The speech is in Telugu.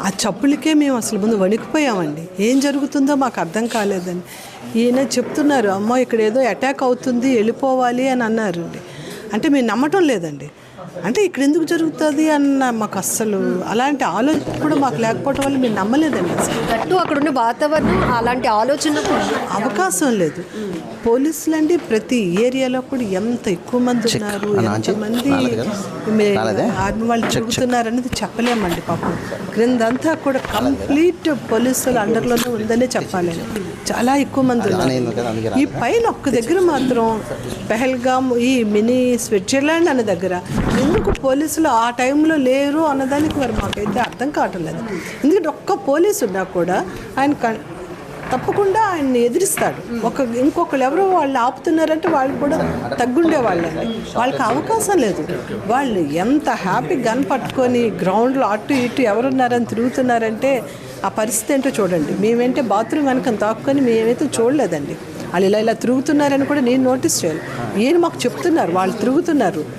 ఆ చప్పులకే మేము అసలు ముందు వణికిపోయామండి. ఏం జరుగుతుందో మాకు అర్థం కాలేదని. ఈయన చెప్తున్నారు, అమ్మో ఇక్కడ ఏదో అటాక్ అవుతుంది, వెళ్ళిపోవాలి అని అన్నారండి. అంటే మేము నమ్మటం లేదండి. అంటే ఇక్కడ ఎందుకు జరుగుతుంది అన్న మాకు అస్సలు అలాంటి ఆలోచన కూడా మాకు లేకపోవడం వల్ల మేము నమ్మలేదండి. అసలు గట్టు అక్కడ ఉన్న వాతావరణం అలాంటి ఆలోచన అవకాశం లేదు. పోలీసులు అండి ప్రతి ఏరియాలో కూడా ఎంత ఎక్కువ మంది ఉన్నారు, ఎంతమంది ఆర్మీ వాళ్ళు తిరుగుతున్నారు అనేది చెప్పలేమండి. పాపం క్రిందంతా కూడా కంప్లీట్ పోలీసుల అండర్లోనే ఉందనే చెప్పాలండి. చాలా ఎక్కువ మంది ఉన్నారు. ఈ పైన ఒక్క దగ్గర మాత్రం పెహల్గామ్, ఈ మినీ స్విట్జర్లాండ్ అనే దగ్గర ఎందుకు పోలీసులు ఆ టైంలో లేరు అన్నదానికి మరి మాకైతే అర్థం కావటం లేదు. ఎందుకంటే ఒక్క పోలీసు ఉన్నా కూడా ఆయన తప్పకుండా ఆయన్ని ఎదిరిస్తాడు. ఇంకొకరు ఎవరో వాళ్ళు ఆపుతున్నారంటే వాళ్ళు కూడా తగ్గుండే వాళ్ళండి. వాళ్ళకి అవకాశం లేదు. వాళ్ళు ఎంత హ్యాపీ గన్ పట్టుకొని గ్రౌండ్లో అటు ఇటు ఎవరున్నారని తిరుగుతున్నారంటే ఆ పరిస్థితి ఏంటో చూడండి. మేమేంటే బాత్రూమ్ వెనక తాక్కుని మేమైతే చూడలేదండి. వాళ్ళు ఇలా తిరుగుతున్నారని కూడా నేను నోటీస్ చేయాలి. ఈయన మాకు చెప్తున్నారు వాళ్ళు తిరుగుతున్నారు.